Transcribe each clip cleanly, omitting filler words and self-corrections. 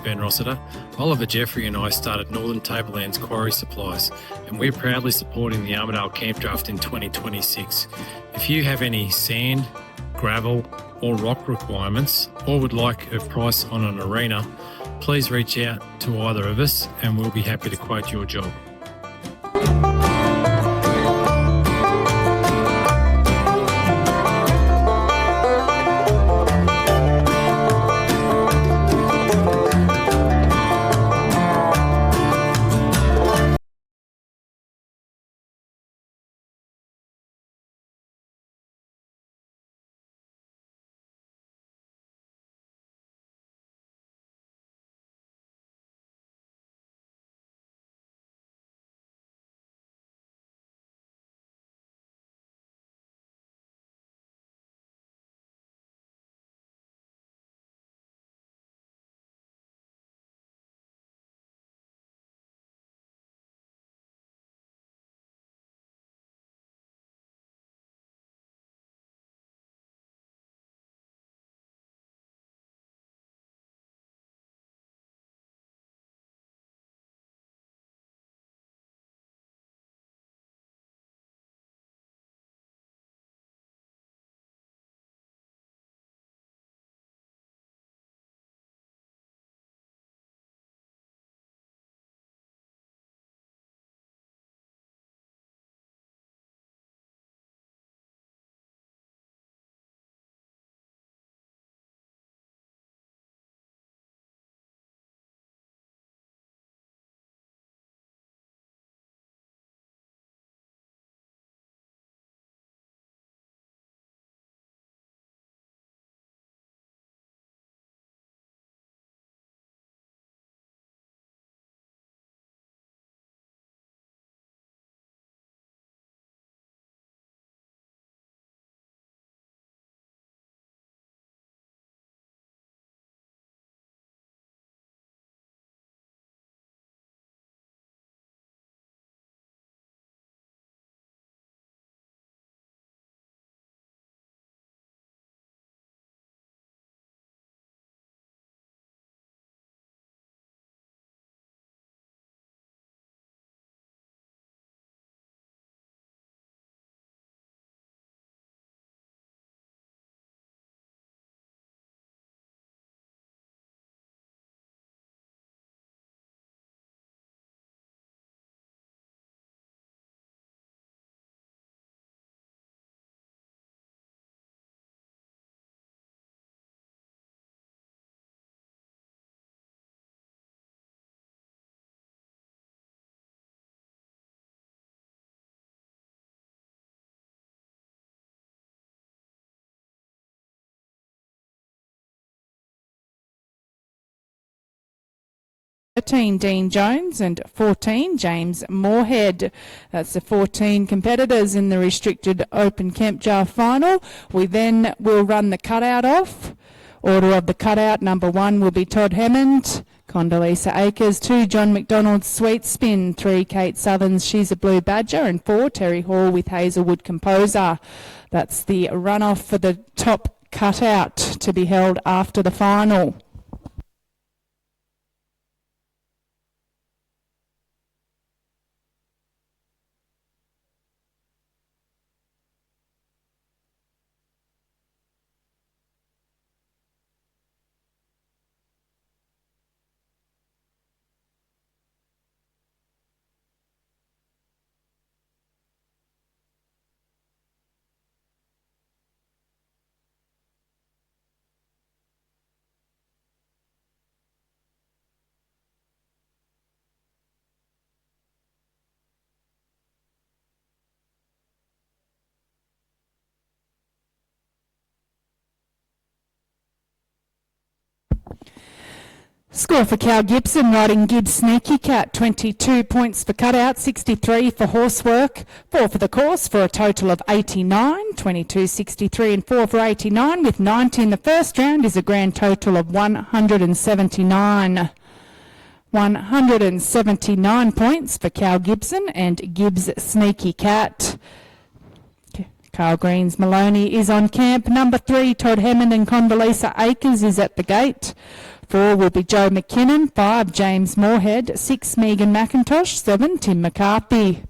Ben Rossiter. Oliver Jeffrey and I started Northern Tablelands Quarry Supplies, and we're proudly supporting the Armidale Campdraft in 2026. If you have any sand, gravel or rock requirements, or would like a price on an arena, please reach out to either of us and we'll be happy to quote your job. Dean Jones and 14 James Moorhead. That's the 14 competitors in the restricted open Campdraft final. We then will run the cutout off. Order of the cutout: number 1 will be Todd Hammond, Condoleezza Acres; 2 John McDonald's Sweet Spin; 3 Kate Southern's She's a Blue Badger; and 4 Terry Hall with Hazelwood Composer. That's the runoff for the top cutout to be held after the final. Score for Cal Gibson, riding Gibbs Sneaky Cat, 22 points for cutout, 63 for horsework, 4 for the course for a total of 89, 22, 63 and 4 for 89, with 90 in the first round is a grand total of 179. 179 points for Cal Gibson and Gibbs Sneaky Cat. Carl Green's Maloney is on camp. Number 3, Todd Hammond and Condoleezza Acres is at the gate. 4 will be Joe McKinnon, 5 James Moorhead, 6 Megan McIntosh, 7 Tim McCarthy.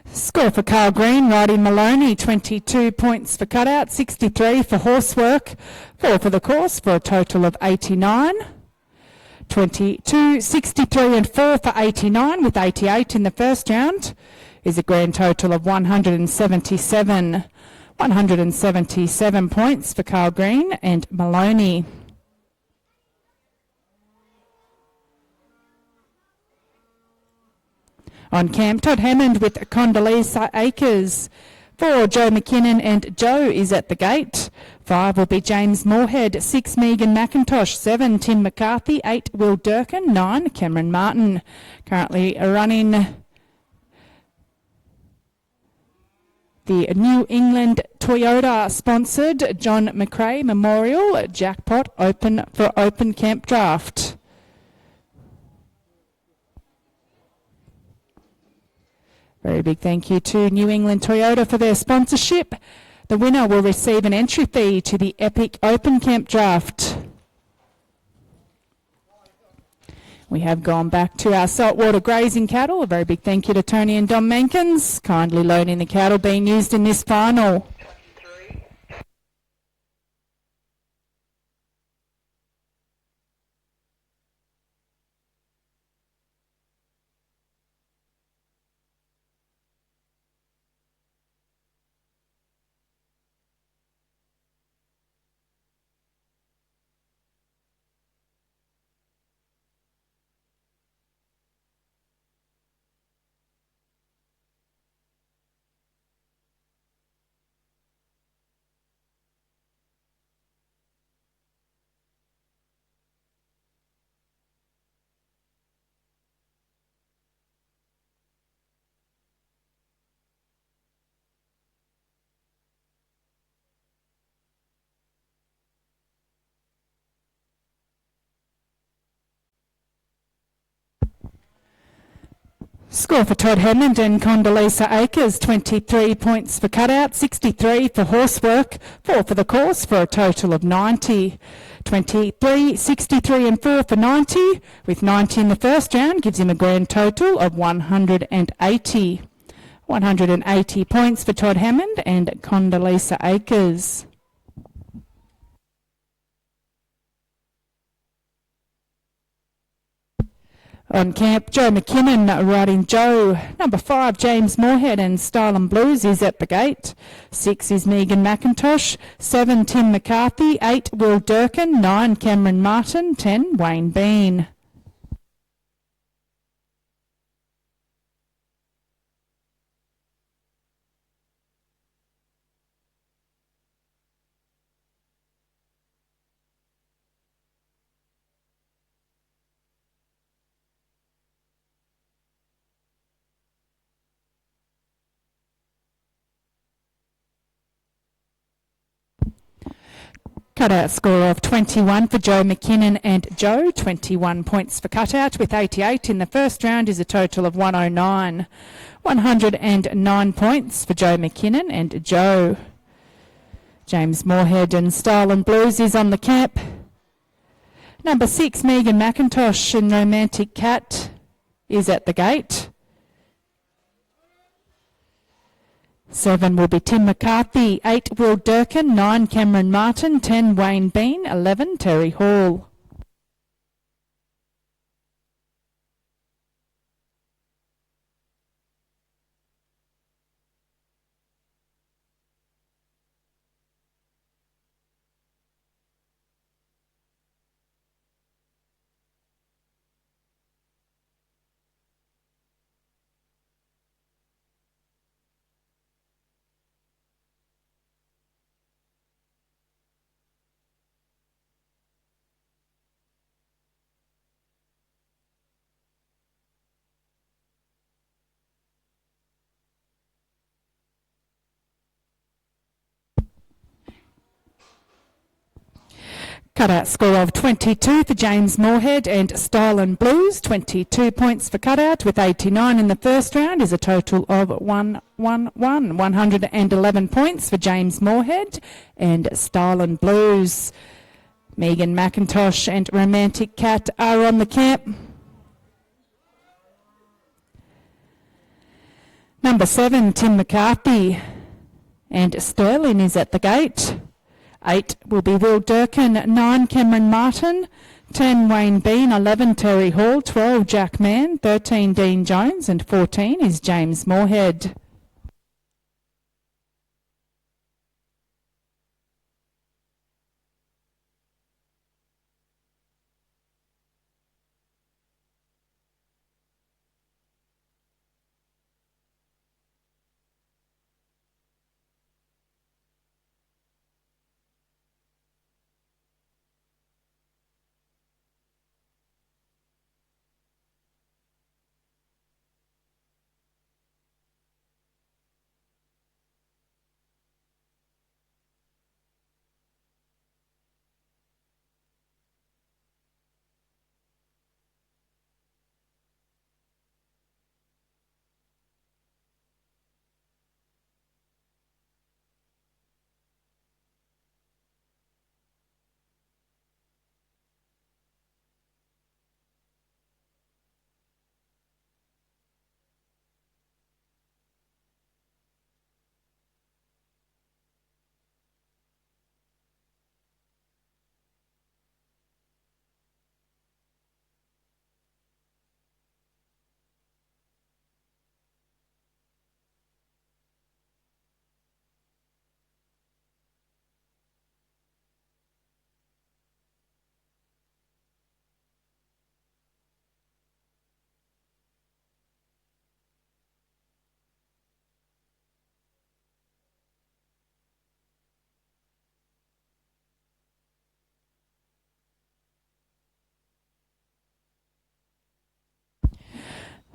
Score for Carl Green, riding Maloney, 22 points for cutout, 63 for horsework, 4 for the course for a total of 89. 22, 63 and 4 for 89 with 88 in the first round is a grand total of 177. 177 points for Carl Green and Maloney. On camp, Todd Hammond with Condoleezza Acres. 4, Joe McKinnon and Joe is at the gate. 5 will be James Moorhead, 6 Megan McIntosh, 7 Tim McCarthy, 8 Will Durkin, 9 Cameron Martin. Currently running the New England Toyota sponsored John McRae Memorial Jackpot Open for Open Campdraft. Very big thank you to New England Toyota for their sponsorship. The winner will receive an entry fee to the Epic Open Campdraft. We have gone back to our saltwater grazing cattle. A very big thank you to Tony and Dom Mankins, kindly loaning the cattle being used in this final. Score for Todd Hammond and Condoleezza Acres, 23 points for cutout, 63 for horsework, 4 for the course for a total of 90. 23, 63 and 4 for 90, with 90 in the first round gives him a grand total of 180. 180 points for Todd Hammond and Condoleezza Acres. On camp, Joe McKinnon riding Joe. Number 5, James Moorhead and Style and Blues is at the gate. 6 is Megan McIntosh. 7, Tim McCarthy. 8, Will Durkin. 9, Cameron Martin. 10, Wayne Bean. Cutout score of 21 for Joe McKinnon and Joe. 21 points for cutout with 88 in the first round is a total of 109. 109 points for Joe McKinnon and Joe. James Moorhead and Style and Blues is on the camp. Number 6, Megan McIntosh and Romantic Cat is at the gate. 7 will be Tim McCarthy, 8 Will Durkin, 9 Cameron Martin, 10 Wayne Bean, 11 Terry Hall. Cutout score of 22 for James Moorhead and Style and Blues. 22 points for cutout with 89 in the first round is a total of 111. 111 points for James Moorhead and Style and Blues. Megan McIntosh and Romantic Cat are on the camp. Number 7, Tim McCarthy and Sterling is at the gate. 8 will be Will Durkin, 9 Cameron Martin, 10 Wayne Bean, 11 Terry Hall, 12 Jack Mann, 13 Dean Jones and 14 is James Moorhead.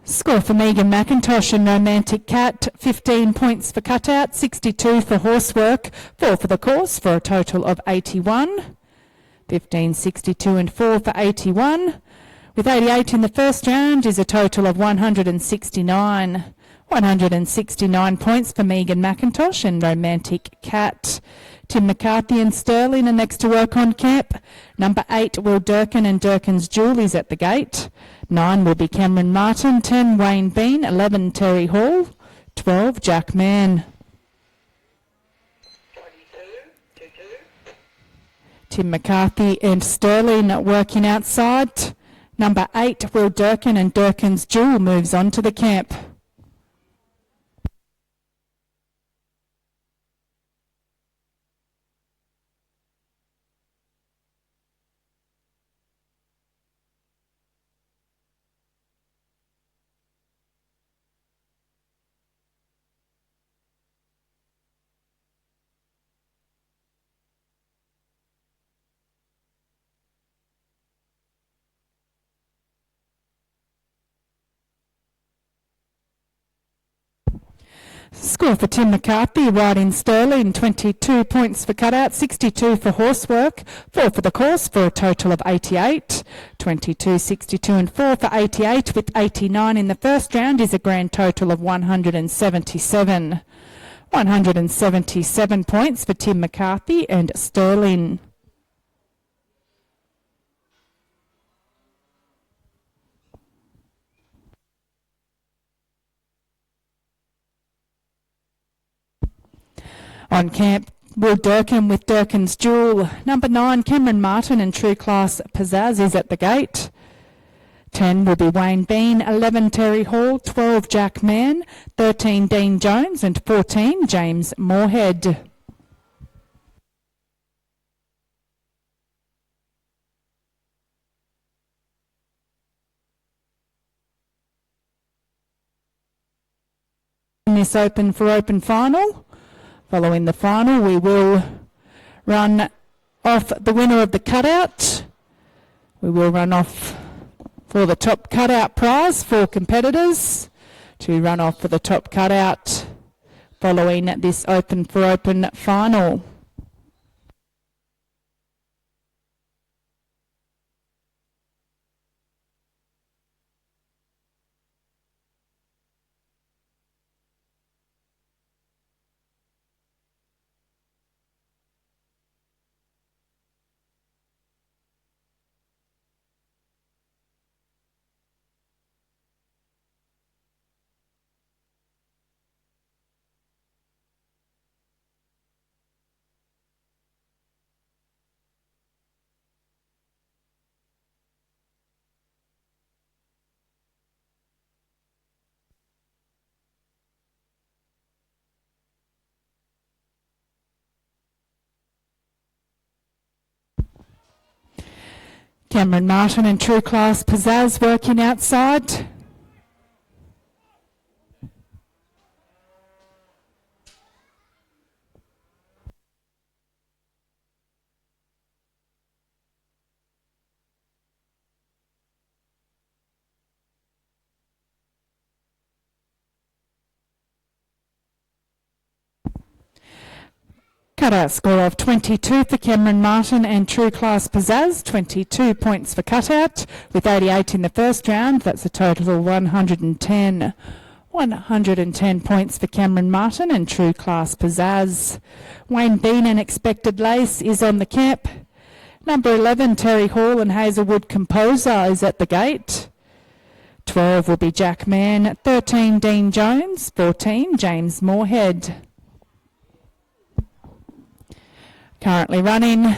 Score for Megan McIntosh and Romantic Cat, 15 points for cutout, 62 for horsework, 4 for the course for a total of 81. 15, 62 and 4 for 81. With 88 in the first round is a total of 169. 169 points for Megan McIntosh and Romantic Cat. Tim McCarthy and Sterling are next to work on camp. Number 8, Will Durkin and Durkin's Jewel is at the gate. 9 will be Cameron Martin, 10 Wayne Bean, 11 Terry Hall, 12 Jack Mann. 22. Tim McCarthy and Sterling working outside. Number 8, Will Durkin and Durkin's Jewel moves on to the camp. Score for Tim McCarthy, riding Sterling, 22 points for cutout, 62 for horsework, 4 for the course for a total of 88. 22, 62 and 4 for 88 with 89 in the first round is a grand total of 177. 177 points for Tim McCarthy and Sterling. On camp, Will Durkin with Durkin's Jewel. Number 9, Cameron Martin and True Class Pizzazz is at the gate. 10 will be Wayne Bean, 11 Terry Hall, 12 Jack Mann, 13 Dean Jones and 14 James Moorhead. In this open for open final. Following the final, we will run off the winner of the cutout. We will run off for the top cutout prize for competitors to run off for the top cutout following this open for open final. Cameron Martin and True Class Pizzazz working outside. Cutout score of 22 for Cameron Martin and True Class Pizzazz, 22 points for cutout, with 88 in the first round. That's a total of 110. 110 points for Cameron Martin and True Class Pizzazz. Wayne Bean and Expected Lace is on the camp. Number 11, Terry Hall and Hazelwood Composer is at the gate. 12 will be Jack Mann, 13 Dean Jones, 14 James Moorhead. Currently running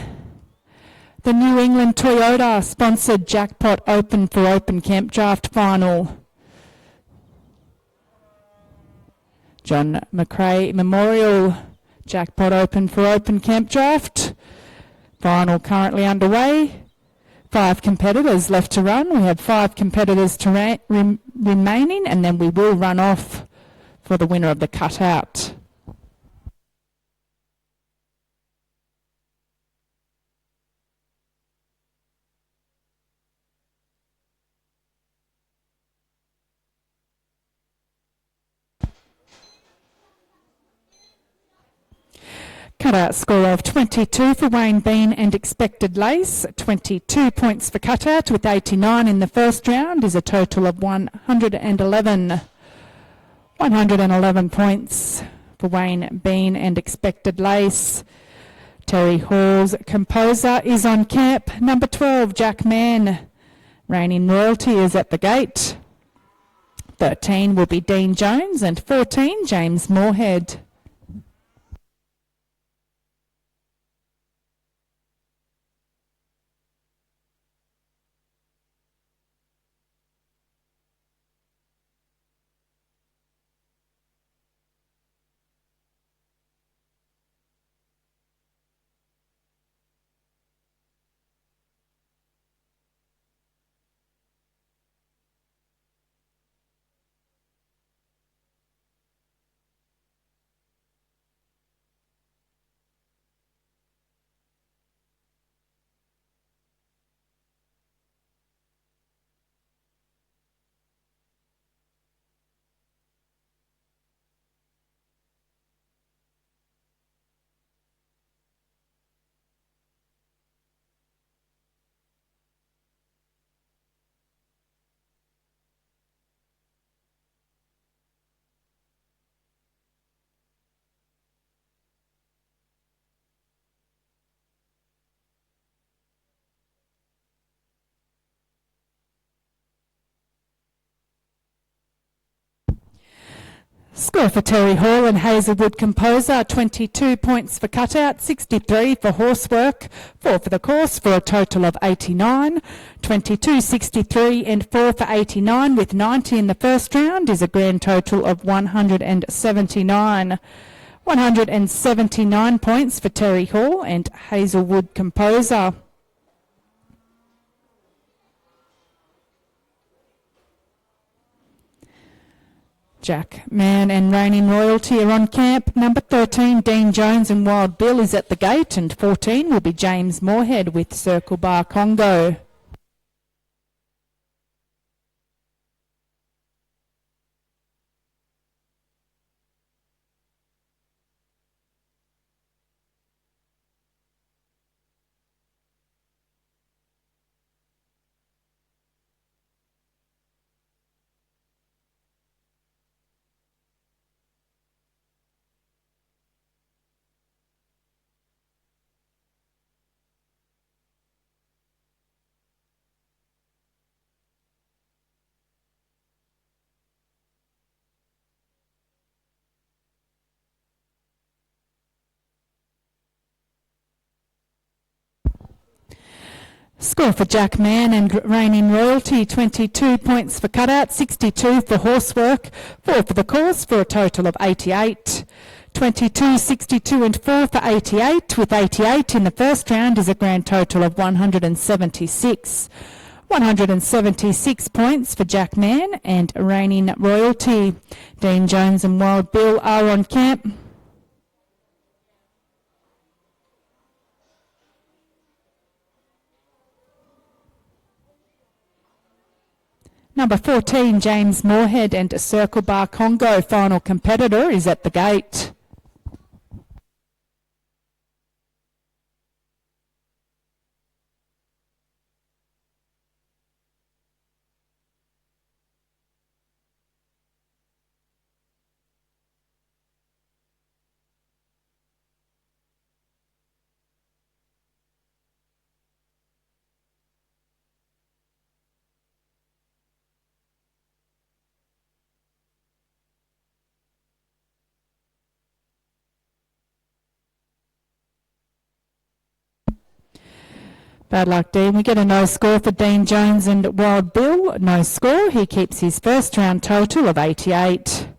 the New England Toyota sponsored Jackpot Open for Open Campdraft final. John McRae Memorial Jackpot Open for Open Campdraft. Final currently underway. 5 competitors left to run. We have 5 competitors to remaining, and then we will run off for the winner of the cutout. Cutout score of 22 for Wayne Bean and Expected Lace. 22 points for cutout, with 89 in the first round is a total of 111. 111 points for Wayne Bean and Expected Lace. Terry Hall's Composer is on camp. Number 12, Jack Mann. Reigning Royalty is at the gate. 13 will be Dean Jones and 14 James Moorhead. Score for Terry Hall and Hazelwood Composer, 22 points for cutout, 63 for horsework, 4 for the course for a total of 89. 22, 63 and 4 for 89 with 90 in the first round is a grand total of 179. 179 points for Terry Hall and Hazelwood Composer. Jack Mann and Reigning Royalty are on camp. Number 13, Dean Jones and Wild Bill is at the gate, and 14 will be James Moorhead with Circle Bar Congo. Score for Jack Mann and Reigning Royalty, 22 points for cutout, 62 for horsework, 4 for the course for a total of 88. 22, 62 and 4 for 88, with 88 in the first round is a grand total of 176. 176 points for Jack Mann and Reigning Royalty. Dean Jones and Wild Bill are on camp. Number 14, James Moorhead and Circle Bar Congo, final competitor, is at the gate. Bad luck, Dean. We get a no score for Dean Jones and Wild Bill. No score. He keeps his first round total of 88.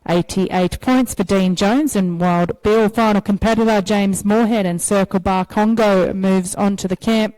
88 points for Dean Jones and Wild Bill. Final competitor, James Moorhead and Circle Bar Congo, moves on to the camp.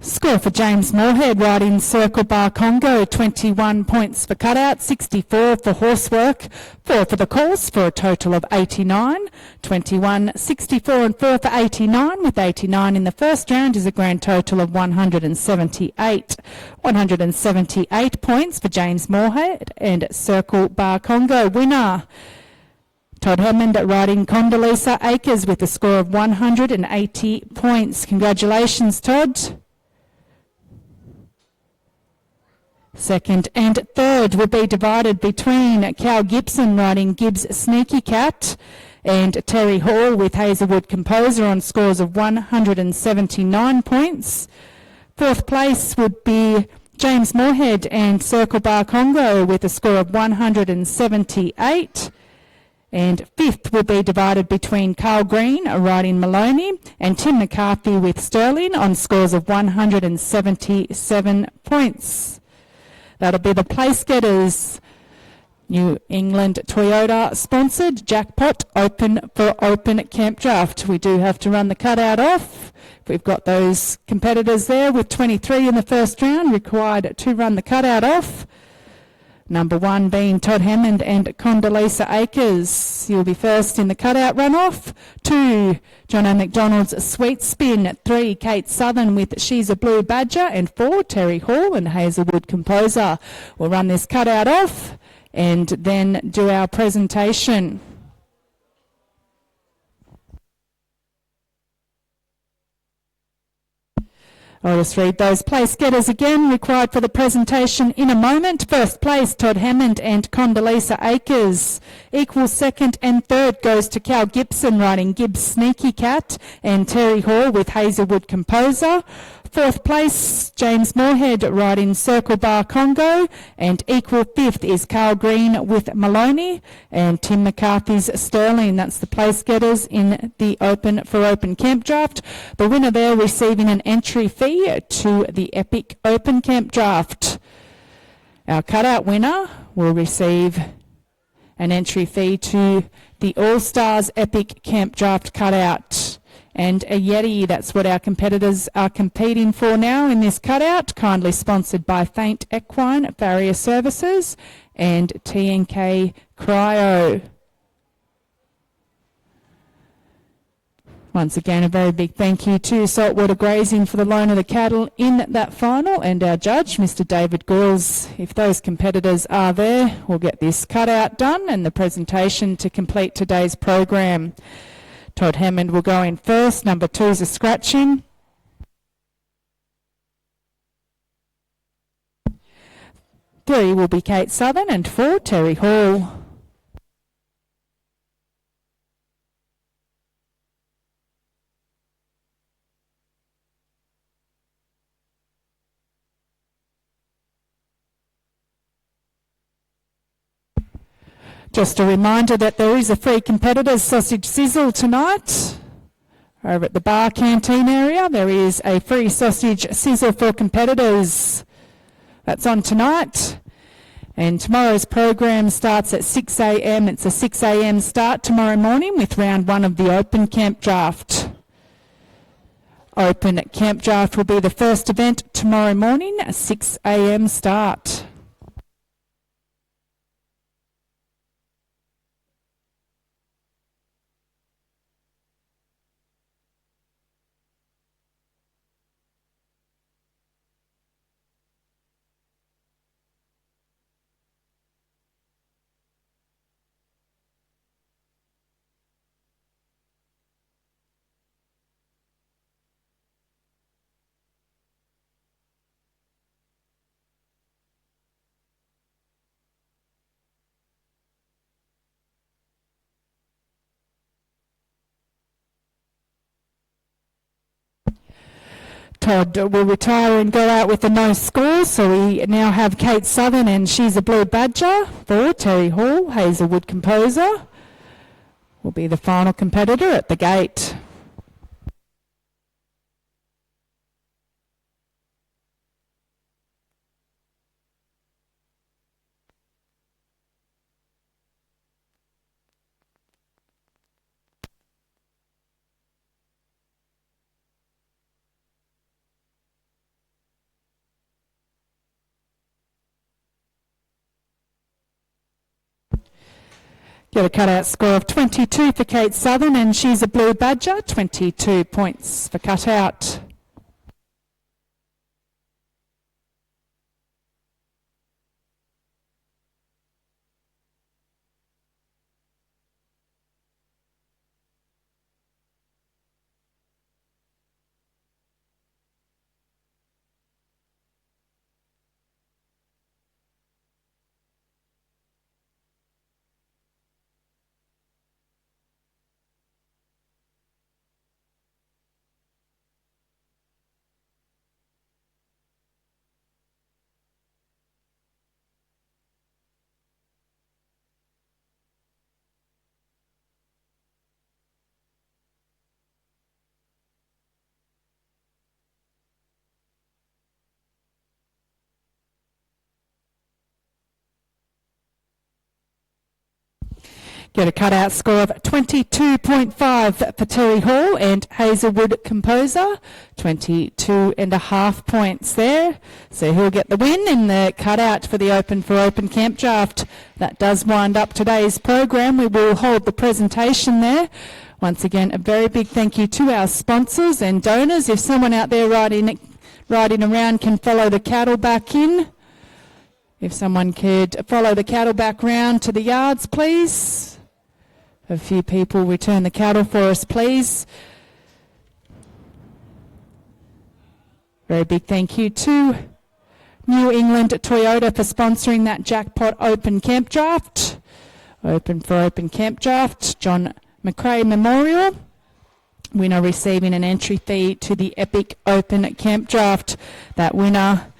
Score for James Moorhead, riding Circle Bar Congo, 21 points for cutout, 64 for horsework, 4 for the course for a total of 89. 21, 64 and 4 for 89, with 89 in the first round is a grand total of 178. 178 points for James Moorhead and Circle Bar Congo. Winner, Todd Hammond riding Condoleezza Acres with a score of 180 points. Congratulations, Todd. Second and third will be divided between Cal Gibson riding Gibbs Sneaky Cat and Terry Hall with Hazelwood Composer on scores of 179 points. Fourth place would be James Moorhead and Circle Bar Congo with a score of 178. And fifth will be divided between Carl Green riding Maloney and Tim McCarthy with Sterling on scores of 177 points. That'll be the place getters. New England Toyota sponsored Jackpot, open for open Campdraft. We do have to run the cutout off. We've got those competitors there with 23 in the first round required to run the cutout off. Number 1 being Todd Hammond and Condoleezza Acres. You'll be first in the cutout runoff. 2, John O. McDonald's Sweet Spin. 3, Kate Southern with She's a Blue Badger. And 4, Terry Hall and Hazelwood Composer. We'll run this cutout off and then do our presentation. I'll just read those place getters again, required for the presentation in a moment. First place, Todd Hammond and Condoleezza Akers. Equal second and third goes to Cal Gibson, riding Gibbs Sneaky Cat, and Terry Hall with Hazelwood Composer. Fourth place, James Moorhead riding Circle Bar Congo, and equal fifth is Carl Green with Maloney, and Tim McCarthy's Sterling. That's the place getters in the Open for Open Camp Draft. The winner there receiving an entry fee to the Epic Open Camp Draft. Our cutout winner will receive an entry fee to the All Stars Epic Camp Draft cutout. And a Yeti, that's what our competitors are competing for now in this cutout, kindly sponsored by Faint Equine Farrier Services and T&K Cryo. Once again, a very big thank you to Saltwater Grazing for the loan of the cattle in that final, and our judge, Mr. David Goyles. If those competitors are there, we'll get this cutout done and the presentation to complete today's program. Todd Hammond will go in first. Number 2 is a scratching. Three will be Kate Southern, and 4, Terry Hall. Just a reminder that there is a free competitors sausage sizzle tonight. Over at the bar canteen area, there is a free sausage sizzle for competitors. That's on tonight. And tomorrow's program starts at 6 a.m. It's a 6 a.m. start tomorrow morning with round 1 of the Open Camp Draft. Open Camp Draft will be the first event tomorrow morning, a 6 a.m. start. Todd will retire and go out with a no score, so we now have Kate Southern, and she's a Blue Badger. 4, Terry Hall, Hazelwood Composer, will be the final competitor at the gate. Get a cutout score of 22 for Kate Southern, and she's a Blue Badger. 22 points for cutout. Get a cutout score of 22.5 for Terry Hall and Hazelwood Composer. 22.5 points there. So he'll get the win in the cutout for the Open for Open Camp Draft. That does wind up today's program. We will hold the presentation there. Once again, a very big thank you to our sponsors and donors. If someone out there riding around can follow the cattle back in. If someone could follow the cattle back round to the yards, please. A few people return the cattle for us, please. Very big thank you to New England Toyota for sponsoring that Jackpot Open Camp Draft. Open Camp Draft, John McRae Memorial. Winner receiving an entry fee to the Epic Open Camp Draft. That winner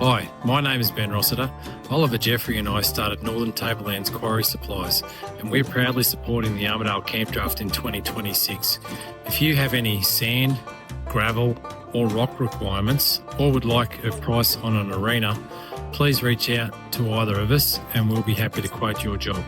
Hi, my name is Ben Rossiter. Oliver Jeffrey and I started Northern Tablelands Quarry Supplies, and we're proudly supporting the Armidale Camp Draft in 2026. If you have any sand, gravel or rock requirements, or would like a price on an arena, please reach out to either of us and we'll be happy to quote your job.